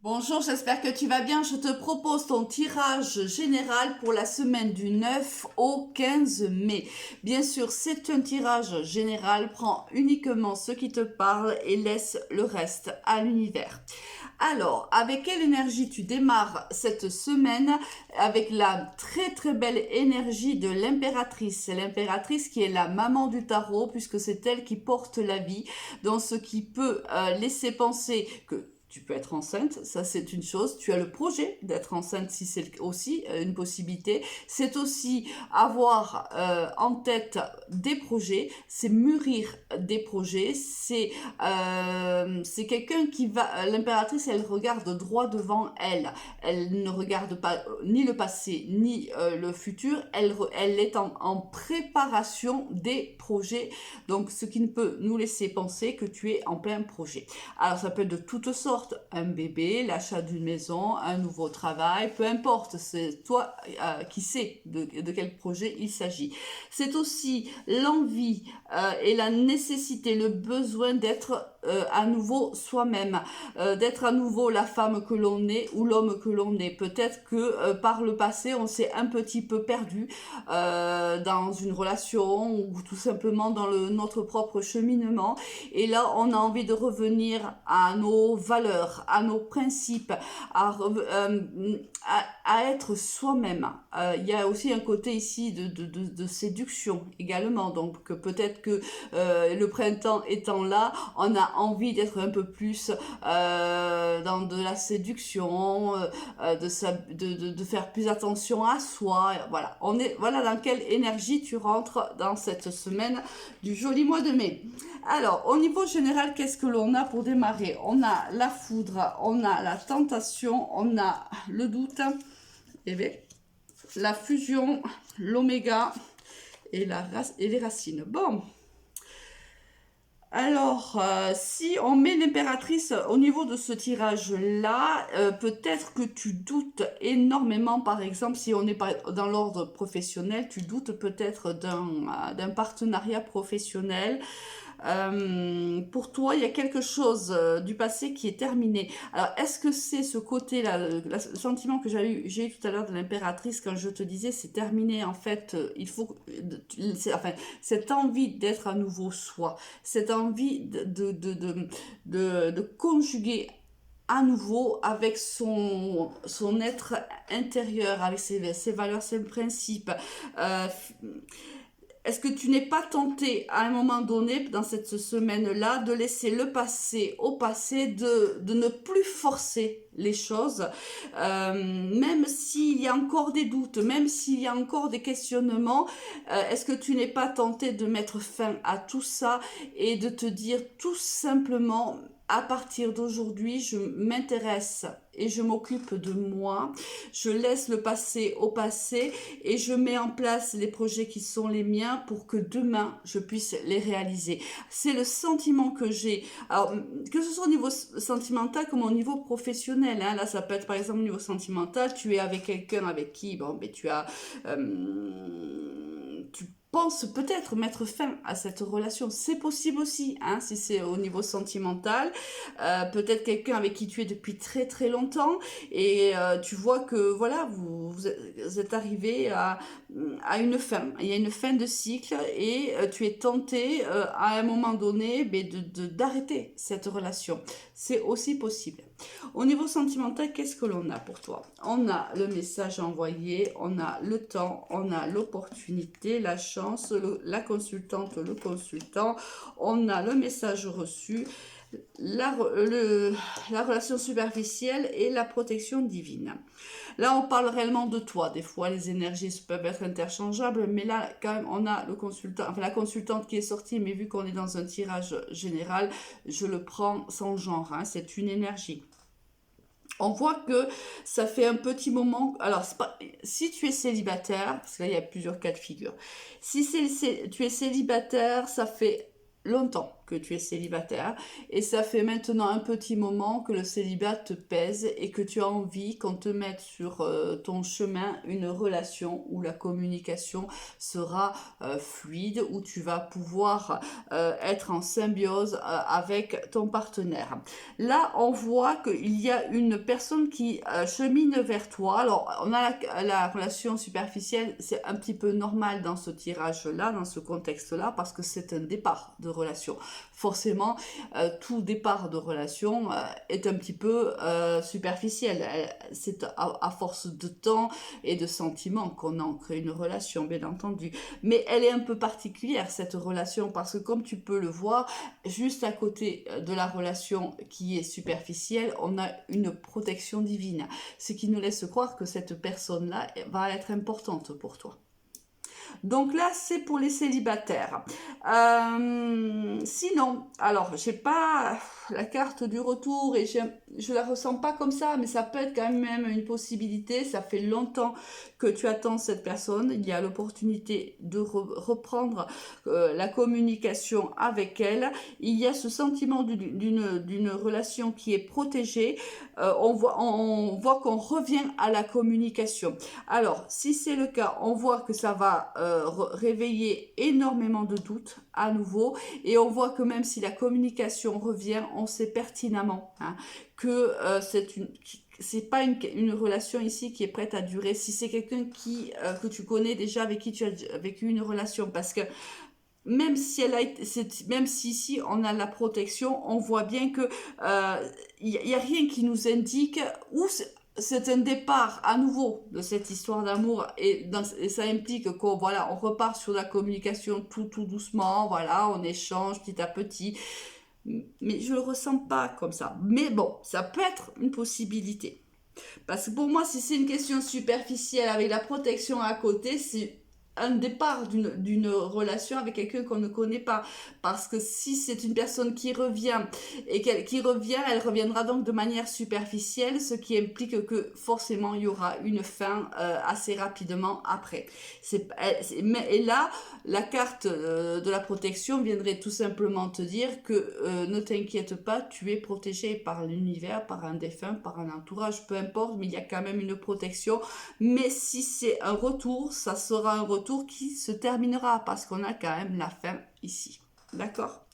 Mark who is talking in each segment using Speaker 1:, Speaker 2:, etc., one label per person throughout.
Speaker 1: Bonjour, j'espère que tu vas bien. Je te propose ton tirage général pour la semaine du 9 au 15 mai. Bien sûr, c'est un tirage général. Prends uniquement ce qui te parle et laisse le reste à l'univers. Alors, avec quelle énergie tu démarres cette semaine? Avec la très très belle énergie de l'impératrice. C'est l'impératrice qui est la maman du tarot puisque c'est elle qui porte la vie. Donc, ce qui peut laisser penser que tu peux être enceinte, ça c'est une chose. Tu as le projet d'être enceinte si c'est aussi une possibilité. C'est aussi avoir en tête des projets, c'est mûrir des projets, c'est quelqu'un qui va... L'impératrice, elle regarde droit devant elle. Elle ne regarde pas ni le passé ni le futur. Elle est en préparation des projets. Donc ce qui ne peut nous laisser penser que tu es en plein projet. Alors ça peut être de toutes sortes, un bébé, l'achat d'une maison, un nouveau travail, peu importe, c'est toi qui sais de quel projet il s'agit. C'est aussi l'envie et la nécessité, le besoin d'être à nouveau soi-même, d'être à nouveau la femme que l'on est ou l'homme que l'on est. Peut-être que par le passé, on s'est un petit peu perdu dans une relation ou tout simplement dans notre propre cheminement. Et là, on a envie de revenir à nos valeurs, à nos principes, à être soi-même. Il y a aussi un côté ici de séduction également. Donc peut-être que le printemps étant là, on a envie d'être un peu plus dans de la séduction, de faire plus attention à soi. Voilà, voilà dans quelle énergie tu rentres dans cette semaine du joli mois de mai. Alors, au niveau général, qu'est-ce que l'on a pour démarrer? On a la foudre, on a la tentation, on a le doute, et bien, la fusion, l'oméga et les racines. Bon. Alors, si on met l'impératrice au niveau de ce tirage-là, peut-être que tu doutes énormément, par exemple, si on est dans l'ordre professionnel, tu doutes peut-être d'un partenariat professionnel. Pour toi, il y a quelque chose du passé qui est terminé. Alors, est-ce que c'est ce côté-là, le sentiment que j'ai eu tout à l'heure de l'impératrice quand je te disais c'est terminé, en fait, il faut, enfin, cette envie d'être à nouveau soi, cette envie de conjuguer à nouveau avec son être intérieur, avec ses valeurs, ses principes. Euh, Est-ce que tu n'es pas tenté à un moment donné, dans cette semaine-là, de laisser le passé au passé, de ne plus forcer les choses, même s'il y a encore des doutes, même s'il y a encore des questionnements, est-ce que tu n'es pas tenté de mettre fin à tout ça et de te dire tout simplement, à partir d'aujourd'hui, je m'intéresse et je m'occupe de moi, je laisse le passé au passé et je mets en place les projets qui sont les miens pour que demain je puisse les réaliser. C'est le sentiment que j'ai. Alors, que ce soit au niveau sentimental comme au niveau professionnel, hein. Là ça peut être par exemple au niveau sentimental, tu es avec quelqu'un avec qui, bon, mais tu penses peut-être mettre fin à cette relation. C'est possible aussi, hein, si c'est au niveau sentimental. Peut-être quelqu'un avec qui tu es depuis très très longtemps et tu vois que voilà, vous êtes arrivé à une fin. Il y a une fin de cycle et tu es tenté à un moment donné d'arrêter cette relation. C'est aussi possible. Au niveau sentimental, qu'est-ce que l'on a pour toi? On a le message envoyé, on a le temps, on a l'opportunité, la chance, la consultante, le consultant, on a le message reçu, la relation superficielle et la protection divine. Là, on parle réellement de toi. Des fois, les énergies peuvent être interchangeables, mais là, quand même, on a le consultant, enfin la consultante qui est sortie, mais vu qu'on est dans un tirage général, je le prends sans genre, hein, c'est une énergie. On voit que ça fait un petit moment. Alors, si tu es célibataire, parce que là, il y a plusieurs cas de figure. Si tu es célibataire, ça fait longtemps que tu es célibataire et ça fait maintenant un petit moment que le célibat te pèse et que tu as envie qu'on te mette sur ton chemin une relation où la communication sera fluide, où tu vas pouvoir être en symbiose avec ton partenaire. Là, on voit qu'il y a une personne qui chemine vers toi. Alors, on a la relation superficielle, c'est un petit peu normal dans ce tirage-là, dans ce contexte-là, parce que c'est un départ de relation. Forcément, tout départ de relation est un petit peu superficiel. C'est à force de temps et de sentiments qu'on ancre une relation, bien entendu. Mais elle est un peu particulière, cette relation, parce que comme tu peux le voir, juste à côté de la relation qui est superficielle, on a une protection divine, ce qui nous laisse croire que cette personne-là va être importante pour toi. Donc là, c'est pour les célibataires. Sinon, alors, j'ai pas la carte du retour et je la ressens pas comme ça, mais ça peut être quand même une possibilité. Ça fait longtemps que tu attends cette personne. Il y a l'opportunité de reprendre la communication avec elle. Il y a ce sentiment d'une relation qui est protégée. On voit qu'on revient à la communication. Alors, si c'est le cas, on voit que ça va réveiller énormément de doutes à nouveau et on voit que même si la communication revient, on sait pertinemment que c'est pas une relation ici qui est prête à durer. Si c'est quelqu'un que tu connais déjà, avec qui tu as vécu une relation, parce que même si ici on a la protection, on voit bien que y a rien qui nous indique où c'est un départ à nouveau de cette histoire d'amour et ça implique qu'on on repart sur la communication tout doucement, voilà, on échange petit à petit. Mais je le ressens pas comme ça. Mais bon, ça peut être une possibilité. Parce que pour moi, si c'est une question superficielle avec la protection à côté, c'est un départ d'une relation avec quelqu'un qu'on ne connaît pas. Parce que si c'est une personne qui revient, elle reviendra donc de manière superficielle, ce qui implique que forcément il y aura une fin assez rapidement après. Et là, la carte de la protection viendrait tout simplement te dire que ne t'inquiète pas, tu es protégé par l'univers, par un défunt, par un entourage, peu importe, mais il y a quand même une protection. Mais si c'est un retour, ça sera un retour qui se terminera parce qu'on a quand même la fin ici. D'accord ?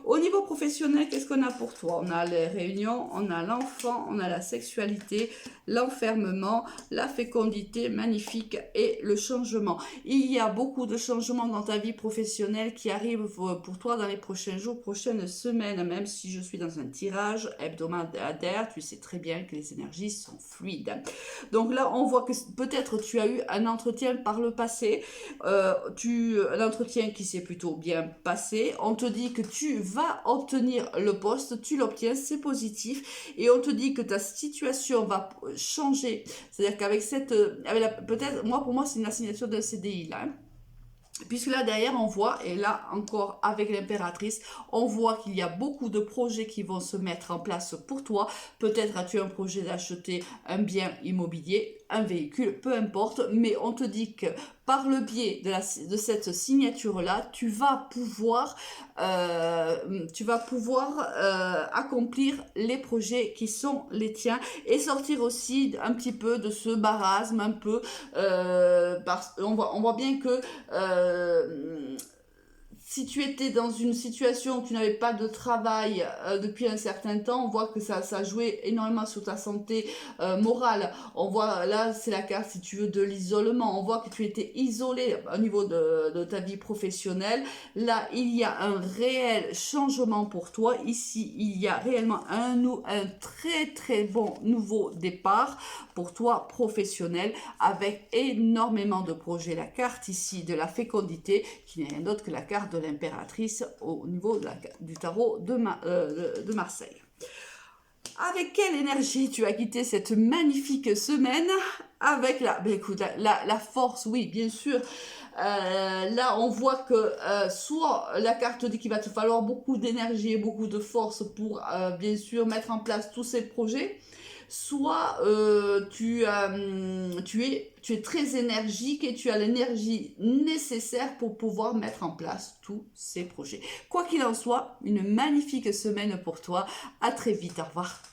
Speaker 1: Au niveau professionnel, qu'est-ce qu'on a pour toi? On a les réunions, on a l'enfant, on a la sexualité, l'enfermement, la fécondité magnifique et le changement. Il y a beaucoup de changements dans ta vie professionnelle qui arrivent pour toi dans les prochains jours, prochaines semaines, même si je suis dans un tirage hebdomadaire, tu sais très bien que les énergies sont fluides. Donc là, on voit que peut-être tu as eu un entretien par le passé, l'entretien qui s'est plutôt bien passé, on te dit que tu vas obtenir le poste, tu l'obtiens, c'est positif, et on te dit que ta situation va changer, c'est-à-dire qu'avec peut-être, pour moi c'est une signature d'un CDI là, puisque là derrière on voit, et là encore avec l'impératrice, on voit qu'il y a beaucoup de projets qui vont se mettre en place pour toi. Peut-être as-tu un projet d'acheter un bien immobilier, un véhicule, peu importe, mais on te dit que par le biais de cette signature-là, tu vas pouvoir accomplir les projets qui sont les tiens et sortir aussi un petit peu de ce marasme, un peu, on voit bien que si tu étais dans une situation où tu n'avais pas de travail depuis un certain temps, on voit que ça jouait énormément sur ta santé morale. On voit, là, c'est la carte, si tu veux, de l'isolement. On voit que tu étais isolé au niveau de ta vie professionnelle. Là, il y a un réel changement pour toi. Ici, il y a réellement un très, très bon nouveau départ pour toi professionnel avec énormément de projets. La carte ici de la fécondité, qui n'est rien d'autre que la carte de l'impératrice au niveau du tarot de Marseille. Avec quelle énergie tu as quitté cette magnifique semaine? Avec la force, oui, bien sûr. Là, on voit que soit la carte dit qu'il va te falloir beaucoup d'énergie et beaucoup de force pour, bien sûr, mettre en place tous ces projets, soit tu es très énergique et tu as l'énergie nécessaire pour pouvoir mettre en place tous ces projets. Quoi qu'il en soit, une magnifique semaine pour toi. À très vite, au revoir.